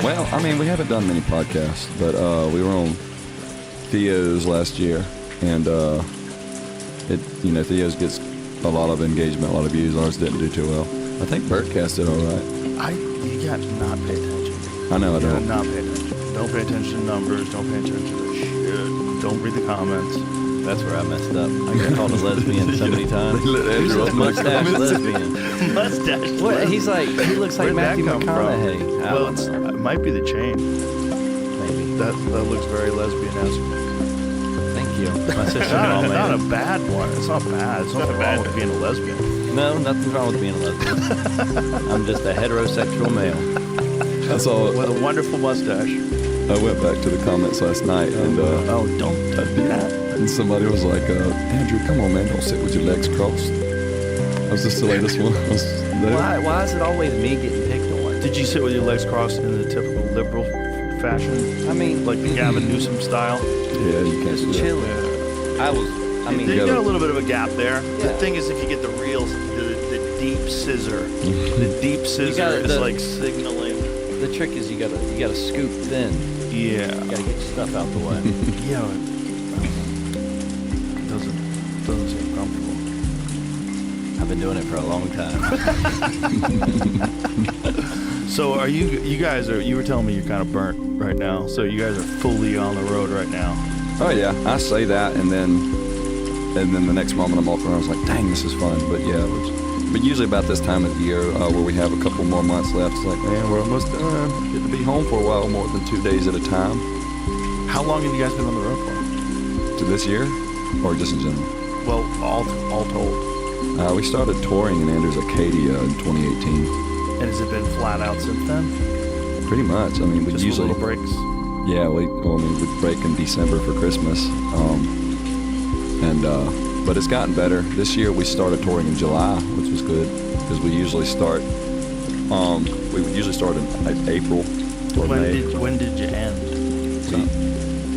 Well, I mean, we haven't done many podcasts, but we were on Theo's last year, and Theo's gets a lot of engagement, a lot of views. Ours didn't do too well. I think Birdcast did all right. You got to not pay attention. I know I don't. Not pay attention. Don't pay attention to numbers. Don't pay attention to shit. Don't read the comments. That's where I messed up. I got called a lesbian so many times. Who's a mustache lesbian? Mustache. What? He looks like Where'd Matthew that come McConaughey. from? Well, it might be the chain. Maybe. That looks very lesbian-esque. Thank you. My sister-in-law made Not it. a bad one. It's not bad. It's nothing wrong with being a lesbian. No, nothing's wrong with being a lesbian. I'm just a heterosexual male. I saw. With a wonderful mustache. I went back to the comments last night, and don't touch that. and somebody was like, Andrew, come on, man, don't sit with your legs crossed. I was just the latest one. I was there. Why is it always me getting picked on? Did you sit with your legs crossed in the typical liberal fashion? I mean, Like the Gavin Newsom style? Yeah, you can't do that. chilling. You got a little bit of a gap there. The thing is, if you get the deep scissor, the deep scissor is like signaling. The trick is you gotta scoop thin. Yeah. You gotta get your stuff out the way. Yeah. It doesn't seem comfortable. I've been doing it for a long time. So are you guys you were telling me you're kind of burnt right now. So you guys are fully on the road right now. Oh yeah, I say that, and then the next moment I'm walking around, I was like, dang, this is fun. But yeah, but usually about this time of the year where we have a couple more months left, it's like, man, we're almost done. Get to be home for a while, more than 2 days at a time. How long have you guys been on the road for? To this year, or just in general? Well, all told. We started touring in Andrews Acadia in 2018. And has it been flat out since then? Pretty much. I mean, we Just usually little breaks. Yeah, we break in December for Christmas, but it's gotten better. This year we started touring in July, which was good because we usually start in April or May. When did you end?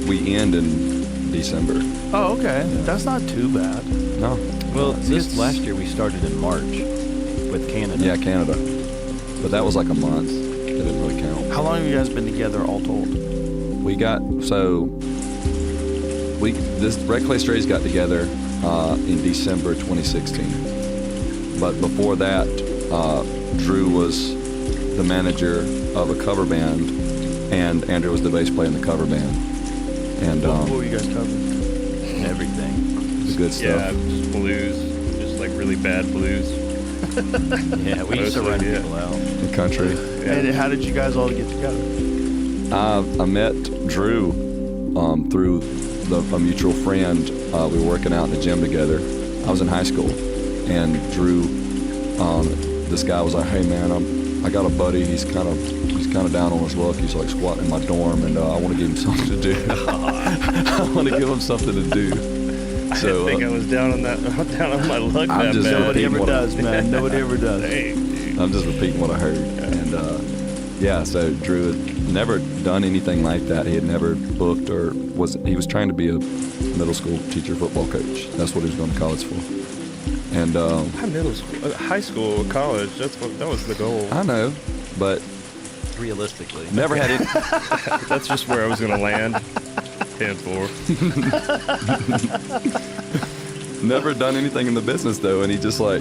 We end in December. Oh, okay. Yeah. That's not too bad. No. Well, this last year we started in March with Canada. Yeah, Canada. But that was like a month. It didn't really count. How long have you guys been together all told? This Red Clay Strays got together in December 2016. But before that, Drew was the manager of a cover band, and Andrew was the bass player in the cover band. And what were you guys covering? Everything. The good stuff. Yeah, just blues, just like really bad blues. Yeah, we used to run Mostly, people out. The country. Yeah. And how did you guys all get together? I met Drew through a mutual friend. We were working out in the gym together. I was in high school, and Drew, this guy was like, "Hey man, I got a buddy. He's kind of down on his luck. He's like squatting in my dorm, and I want to give him something to do. I want to give him something to do." I didn't think I was down on my luck I'm that just bad. Nobody ever what- does, man. Nobody ever does. Dang, dude. I'm just repeating what I heard. And so Drew had never done anything like that. He had never booked he was trying to be a middle school teacher football coach. That's what he was going to college for. And Middle school, high school, college, that was the goal. I know, but Realistically. never had it. That's just where I was going to land. 10-4. Never done anything in the business though, and he just like,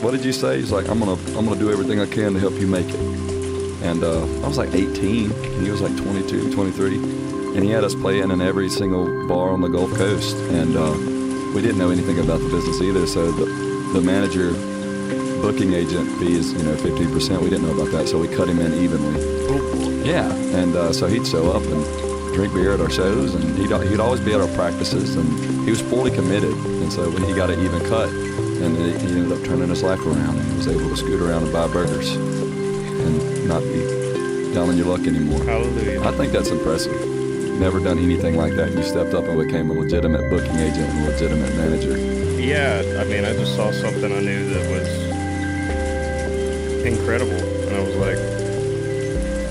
what did you say? He's like, I'm gonna do everything I can to help you make it. And I was like 18, and he was like 22, 23, and he had us playing in every single bar on the Gulf Coast, and we didn't know anything about the business either. So the manager booking agent fee is 15%. We didn't know about that, so we cut him in evenly. Yeah, and so he'd show up and drink beer at our shows, and he'd always be at our practices, and he was fully committed. And so when he got an even cut, and he ended up turning his life around, and was able to scoot around and buy burgers and not be down on your luck anymore. Hallelujah. I think that's impressive. Never done anything like that. You stepped up and became a legitimate booking agent and a legitimate manager. Yeah, I mean, I just saw something I knew that was incredible, and I was like,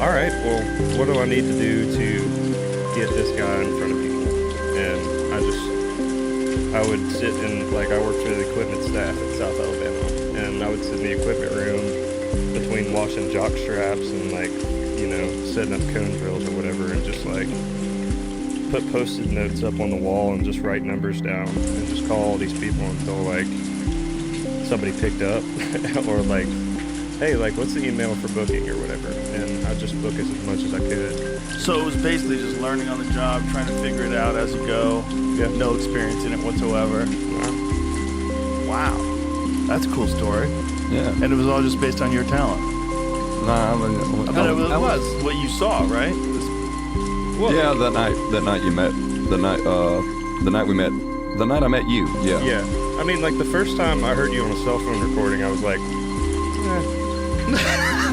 all right, well, what do I need to do to get this guy in front of people? And I would sit in, like, I worked for the equipment staff at South Alabama, and I would sit in the equipment room between washing jock straps and, like, setting up cone drills or whatever, and just like put post-it notes up on the wall and just write numbers down and just call all these people until like somebody picked up or like, hey, like what's the email for booking or whatever, and I'd just book as much as I could. So it was basically just learning on the job, trying to figure it out as you go. Yeah. No experience in it whatsoever. Wow. That's a cool story. Yeah. And it was all just based on your talent. Nah, I mean, it was what you saw, right? yeah, that night you met, the night we met, the night I met you. Yeah. Yeah. I mean, like the first time I heard you on a cell phone recording, I was like,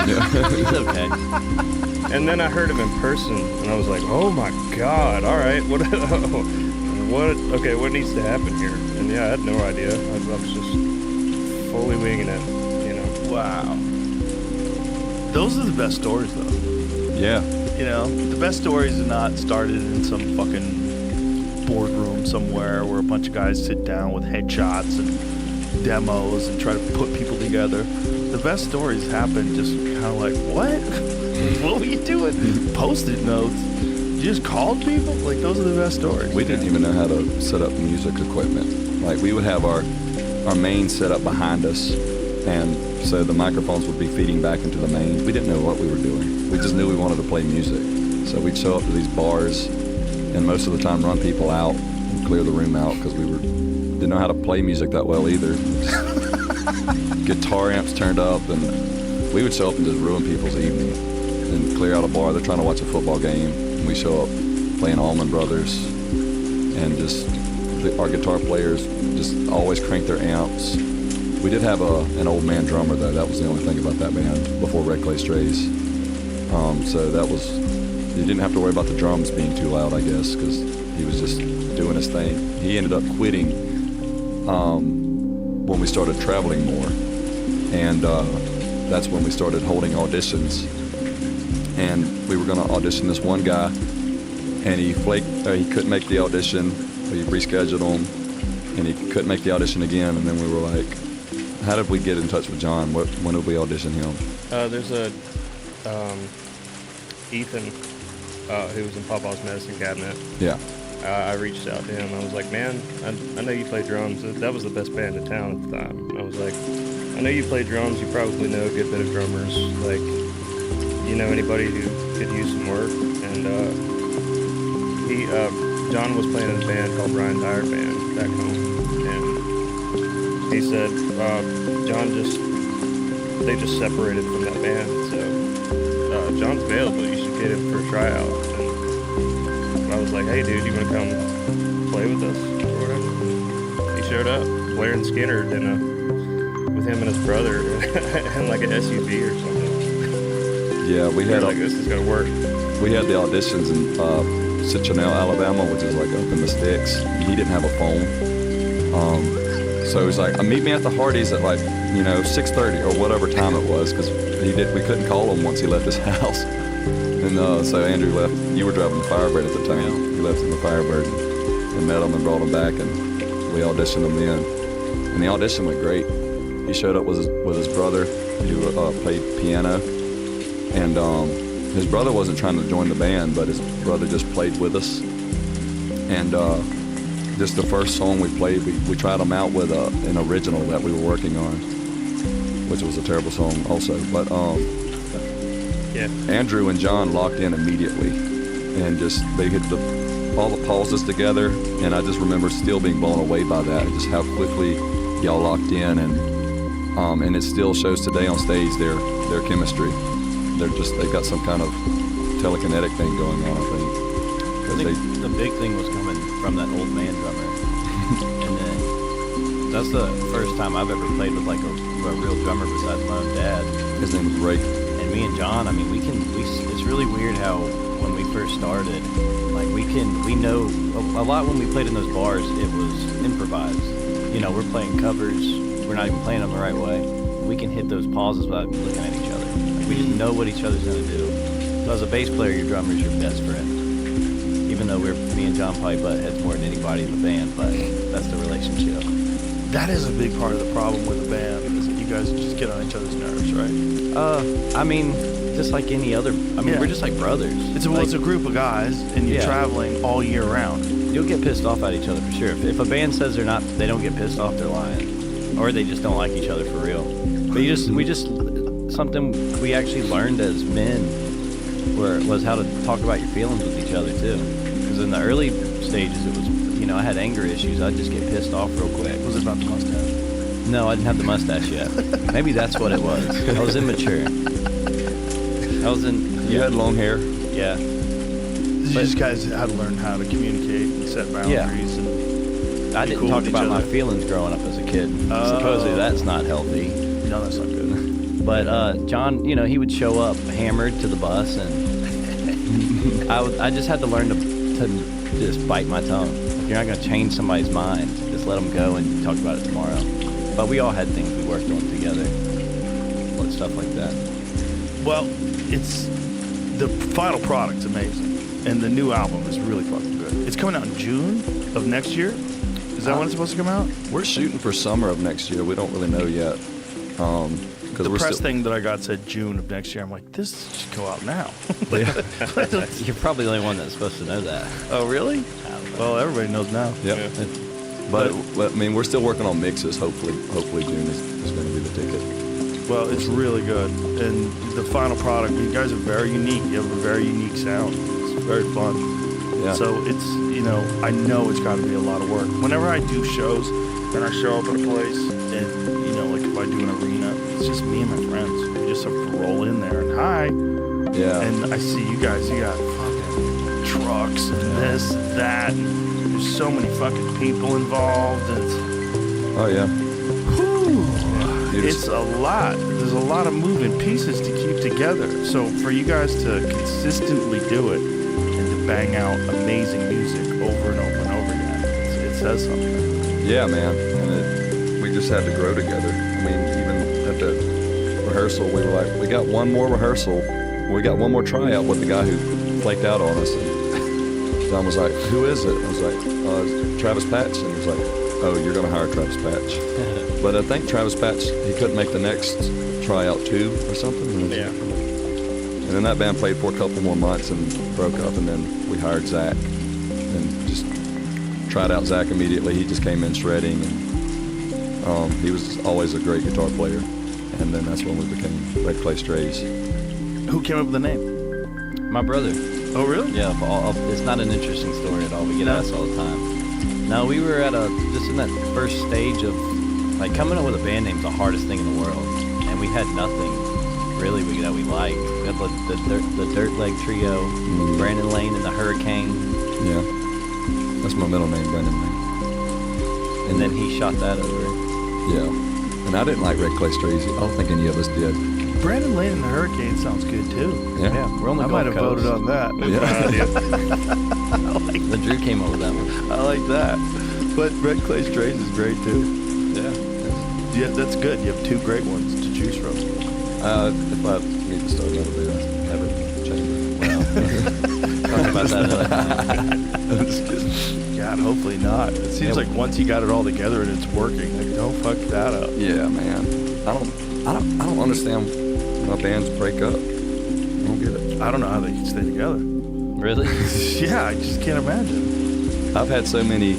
It's okay. And then I heard him in person, and I was like, oh my God, all right, what needs to happen here? And yeah, I had no idea. I was just fully winging it, Wow. Those are the best stories, though. Yeah. The best stories are not started in some fucking boardroom somewhere where a bunch of guys sit down with headshots and demos and try to put people together. The best stories happen just kind of like, what? What were you doing? Post-it notes? You just called people? Like, those are the best stories. We didn't even know how to set up music equipment. Like, we would have our main set up behind us, and so the microphones would be feeding back into the main. We didn't know what we were doing. We just knew we wanted to play music. So we'd show up to these bars, and most of the time run people out and clear the room out because didn't know how to play music that well either. Guitar amps turned up, and we would show up and just ruin people's evening and clear out a bar. They're trying to watch a football game, and we show up playing Allman Brothers, and just our guitar players just always crank their amps. We did have an old man drummer though. That was the only thing about that band before Red Clay Strays. So that was, you didn't have to worry about the drums being too loud, I guess, because he was just doing his thing. He ended up quitting when we started traveling more, and that's when we started holding auditions. And we were going to audition this one guy, and he flaked. He couldn't make the audition. We rescheduled him, and he couldn't make the audition again. And then we were like, how did we get in touch with John? When did we audition him? There's Ethan, who was in Papa's Medicine Cabinet. Yeah. I reached out to him. I was like, man, I know you play drums. That was the best band in town at the time. I was like, I know you play drums. You probably know a good bit of drummers. Like, you know anybody who could use some work? And John was playing in a band called Brian Dyer Band back home. And he said, they just separated from that band. So John's available. You should get him for a tryout. I was like, hey dude, you want to come play with us or whatever? He showed up, Blair and Skinner with him and his brother in like an SUV or something. Yeah, we had like, this is gonna work. We had the auditions in Citronelle, Alabama, which is like up in the sticks. He didn't have a phone, so he was like, meet me at the Hardee's at like 6:30 or whatever time it was, because we couldn't call him once he left his house. And so Andrew left. You were driving the Firebird at the time. He left in the Firebird and met him and brought him back, and we auditioned him then. And the audition went great. He showed up with his brother, who played piano, and his brother wasn't trying to join the band, but his brother just played with us. And just the first song we played, we tried him out with an original that we were working on, which was a terrible song also. But yeah. Andrew and John locked in immediately, and they hit all the pauses together, and I just remember still being blown away by that, and just how quickly y'all locked in, and it still shows today on stage their chemistry. They've got some kind of telekinetic thing going on, I think. I think the big thing was coming from that old man drummer, and then that's the first time I've ever played with like a real drummer besides my own dad. His name was Ray. Me and John, I mean, it's really weird how when we first started, like we know a lot when we played in those bars, it was improvised. We're playing covers, we're not even playing them the right way. We can hit those pauses without looking at each other. Like, we just know what each other's gonna do. So as a bass player, your drummer is your best friend. Even though me and John probably butt heads more than anybody in the band, but that's the relationship. That is a big part of the problem with the band, is that you guys just get on each other's nerves, right? I mean, just like any other. I mean, Yeah. we're just like brothers. It's a group of guys, and you're Yeah. traveling all year round. You'll get pissed off at each other for sure. If a band says they don't get pissed off, they're lying, or they just don't like each other for real. But something we actually learned as men was how to talk about your feelings with each other too. Because in the early stages, it was, I had anger issues. I'd just get pissed off real quick. Was it about the mustache? No, I didn't have the mustache yet. Maybe that's what it was. I was immature. You had long hair. Yeah. You just guys had to learn how to communicate and set boundaries. And I be didn't cool talk with each about my other. feelings growing up as a kid. Oh. Supposedly that's not healthy. No, that's not good. But John, he would show up hammered to the bus, and I just had to learn to just bite my tongue. Like, you're not going to change somebody's mind. Just let them go and talk about it tomorrow. But we all had things we worked on together, stuff like that. Well, it's the final product's amazing, and the new album is really fucking good. It's coming out in June of next year. Is that when it's supposed to come out? We're shooting for summer of next year. We don't really know yet. The press thing that I got said June of next year. I'm like, this should go out now. You're probably the only one that's supposed to know that. Oh, really? Well, everybody knows now. Yep. Yeah. But I mean, we're still working on mixes. Hopefully June is going to be the ticket. Well, it's really good. And the final product, you guys are very unique. You have a very unique sound. It's very fun. Yeah. So it's, I know it's got to be a lot of work. Whenever I do shows and I show up at a place and, like if I do an arena, it's just me and my friends. We just have to roll in there and hi. Yeah. And I see you guys, you got fucking trucks and this, that. And there's so many fucking people involved. And Oh yeah. it's a lot. There's a lot of moving pieces to keep together. So for you guys to consistently do it and to bang out amazing music over and over and over again, it says something. Yeah, man. And we just had to grow together. I mean, even at the rehearsal, we were like, we got one more rehearsal. We got one more tryout with the guy who flaked out on us. And John was like, who is it? I was like, it's Travis Patch. And he was like, oh, you're going to hire Travis Patch. But I think Travis Patch, he couldn't make the next tryout too or something. Yeah. And then that band played for a couple more months and broke up. And then we hired Zach and just tried out Zach immediately. He just came in shredding. And he was always a great guitar player. And then that's when we became Red Clay Strays. Who came up with the name? My brother. Oh, really? Yeah, it's not an interesting story at all. We get asked all the time. No, we were at just in that first stage of, like, coming up with a band name is the hardest thing in the world. And we had nothing really that we liked. We had the Dirt Leg Trio, Brandon Lane and the Hurricane. Yeah. That's my middle name, Brandon Lane. And then he shot that over. Yeah. And I didn't like Red Clay Strays. I don't think any of us did. Brandon Lane and the Hurricane sounds good too. Yeah. We're on the I Gulf might have Coast. voted on that. Yeah. The Drew came up with that one. I like that. But Red Clay Strays is great too. Yeah. Yeah, that's good. You have two great ones to choose from. If I need to start another bit, I have a chamber. Talk about that another I'm just kidding. God, hopefully not. It seems like once you got it all together and it's working, like don't fuck that up. Yeah, man. I don't understand why bands break up. I don't get it. I don't know how they can stay together. Really? Yeah, I just can't imagine. I've had so many.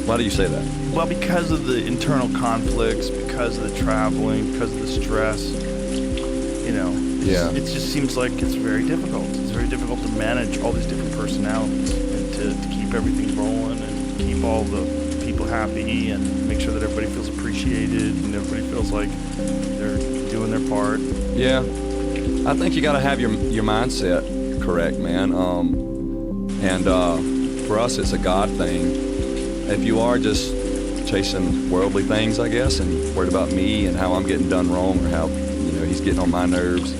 Why do you say that? Well, because of the internal conflicts, because of the traveling, because of the stress, Yeah. it just seems like it's very difficult. It's very difficult to manage all these different personalities and to keep everything rolling and keep all the people happy and make sure that everybody feels appreciated and everybody feels like they're doing their part. Yeah. I think you got to have your mindset correct, man. For us, it's a God thing. If you are just chasing worldly things, I guess, and worried about me and how I'm getting done wrong or how, he's getting on my nerves,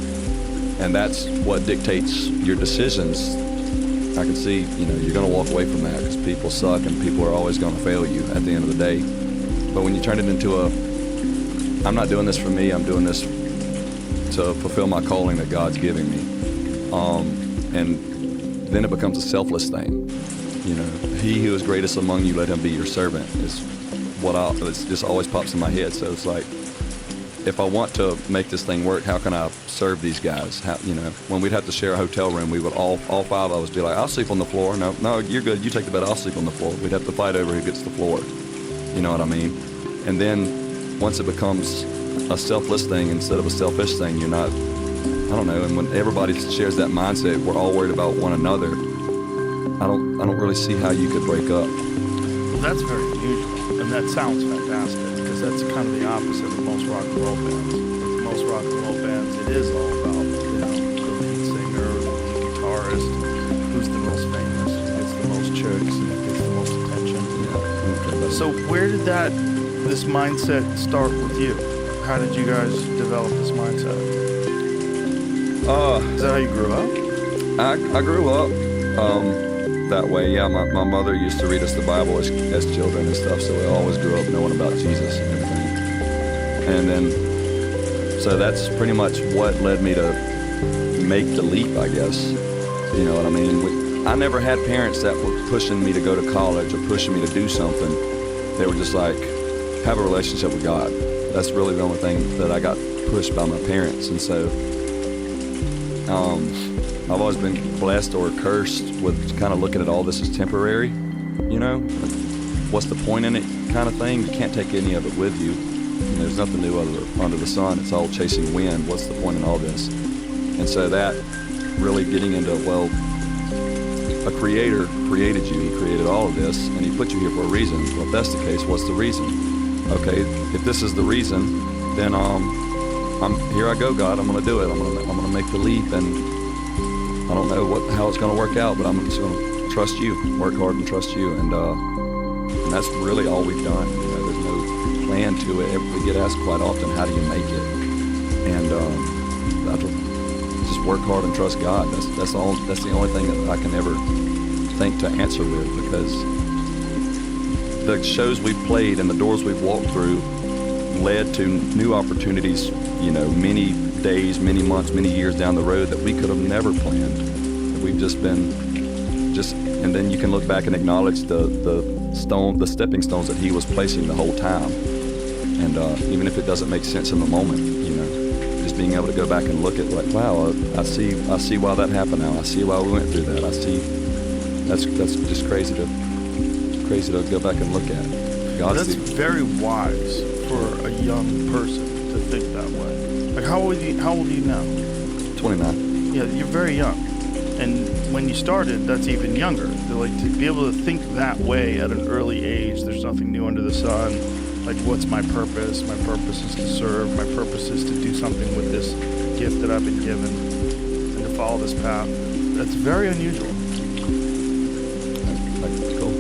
and that's what dictates your decisions, I can see, you're going to walk away from that because people suck and people are always going to fail you at the end of the day. But when you turn it into I'm not doing this for me, I'm doing this to fulfill my calling that God's giving me. And then it becomes a selfless thing. He who is greatest among you, let him be your servant, is what it just always pops in my head. So it's like, if I want to make this thing work, how can I serve these guys? How, you know, when we'd have to share a hotel room, we would all five of us be like, I'll sleep on the floor. No, you're good. You take the bed. I'll sleep on the floor. We'd have to fight over who gets the floor. You know what I mean? And then once it becomes a selfless thing instead of a selfish thing, you're not, I don't know. And when everybody shares that mindset, we're all worried about one another. I don't really see how you could break up. Well, that's very unusual, and that sounds fantastic, because that's kind of the opposite of most rock and roll bands. With most rock and roll bands, it is all about, you know, the lead singer, the lead guitarist, who's the most famous, who gets the most chicks, and who gets the most attention. Yeah. So where did this mindset start with you? How did you guys develop this mindset? Is that how you grew up? I grew up that way. Yeah, my mother used to read us the Bible as children and stuff, so we always grew up knowing about Jesus and everything. And then, so that's pretty much what led me to make the leap, I guess. You know what I mean? I never had parents that were pushing me to go to college or pushing me to do something. They were just like, have a relationship with God. That's really the only thing that I got pushed by my parents. And so I've always been blessed or cursed with kind of looking at all this as temporary, you know? What's the point in it kind of thing? You can't take any of it with you. There's nothing new under the sun. It's all chasing wind. What's the point in all this? And so that really getting into, well, a creator created you. He created all of this, and he put you here for a reason. Well, if that's the case, what's the reason? Okay, if this is the reason, then here I go, God. I'm going to do it. I'm going to make the leap, and I don't know how it's going to work out, but I'm just going to trust you, work hard and trust you, and that's really all we've done. You know, there's no plan to it. We get asked quite often, how do you make it? And I just work hard and trust God. That's the only thing that I can ever think to answer with, because the shows we've played and the doors we've walked through led to new opportunities, you know, many days, many months, many years down the road that we could have never planned. We've just been, and then you can look back and acknowledge the stepping stones that he was placing the whole time. And even if it doesn't make sense in the moment, you know, just being able to go back and look at like, wow, I see why that happened now. I see why we went through that. I see, that's just crazy to go back and look at. That's very wise for a young person to think that way. Like, how old are you now? 29. Yeah, you're very young. And when you started, that's even younger. Like, to be able to think that way at an early age, there's nothing new under the sun. Like, what's my purpose? My purpose is to serve. My purpose is to do something with this gift that I've been given and to follow this path. That's very unusual. That's cool.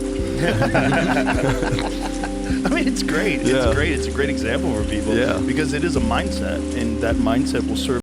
I mean, it's great. Yeah. It's great. It's a great example for people. Yeah. Because it is a mindset, and that mindset will serve